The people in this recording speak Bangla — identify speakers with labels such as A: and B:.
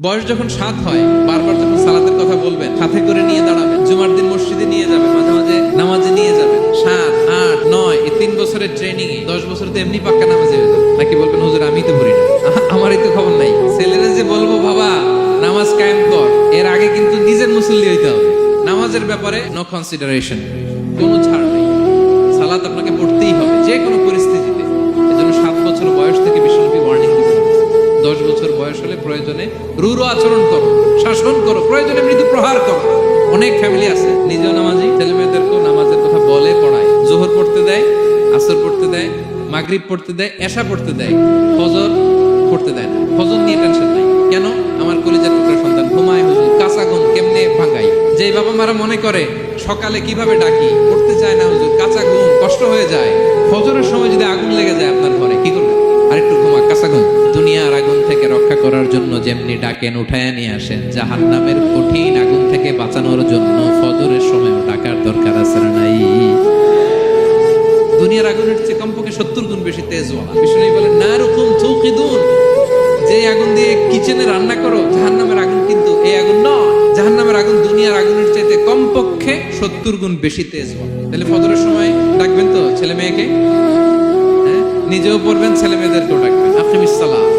A: বয়স যখন 7 হয়, বারবার যখন সালাতের কথা বলবেন, সাথে করে নিয়ে দাঁড়াবেন, জুমার দিন মসজিদে নিয়ে যাবেন, মাঝে মাঝে নামাজে নিয়ে যাবেন। 7, 8, 9 এই 3 বছরের ট্রেনিং এ 10 বছর তো এমনি পাক্কা নামাজে হয়ে যাবে। নাকি বলবেন হুজুর আমি তো পড়ি না, আমারই তো খবর নাই। ছেলেরা যে বলবো বাবা নামাজ কায়েম কর, এর আগে কিন্তু নিজের মুসল্লি হইতে হবে। নামাজের ব্যাপারে নো কনসিডারেশন, কোনো ছাড় নেই। সালাত আপনাকে পড়তেই হবে যে কোনো পরিস্থিতিতে। এজন্য 7 বছর বয়স থেকে বিশ্বনবী ওয়ার্নিং দিতেন। 10 বছর বয়স হলে প্রয়োজনে রূঢ় আচরণ করো, শাসন করো, প্রয়োজনে মৃদু প্রহার করো। অনেক ফ্যামিলি আছে নিজেও নামাজি, ছেলে মেয়েদেরকেও নামাজের কথা বলে পড়ায়। জোহর পড়তে দেয়, আসর পড়তে দেয়, মাগরিব পড়তে দেয়, এশা পড়তে দেয়, ফজর পড়তে দেয় না। ফজর নিয়ে টেনশন নাই। কেন? আমার কলিজার টুকরা সন্তান ঘুমায় হুজুর, কাঁচা ঘুম কেমনে ভাঙাই। যেই বাবা মারা মনে করে সকালে কিভাবে ডাকি, পড়তে চায় না হুজুর, কাঁচা ঘুম কষ্ট হয়ে যায়। ফজরের সময় যদি আগুন লেগে যায় আপনার ঘরে, কি করবেন? আরেকটু ঘুমা, কাঁচা ঘুম। দুনিয়ার আগুন থেকে রক্ষা করার জন্য যেমনি ডাকেন, উঠায় নিয়ে আসেন, জাহান্নামের কঠিন আগুন থেকে বাঁচানোর জন্য ফজরের সময়ও ডাকার দরকার আছে না নাই? দুনিয়ার আগুনের চেয়ে কমপক্ষে 70 গুণ বেশি তেজওয়ালা। বিষ্ণু বলেন নারুকুম তুকিদুন, যে আগুন দিয়ে কিচেনে রান্না করো, জাহান্নামের আগুন কিন্তু এই আগুন নয়। জাহান্নামের আগুন দুনিয়ার আগুনের চাইতে কমপক্ষে 70 গুণ বেশি তেজওয়ালা। তাহলে ফজরের সময় ডাকবেন তো ছেলে মেয়েকে, নিজেও পড়বেন, ছেলে মেয়েদেরকেও ডাকবেন। আকিমিস সালাত।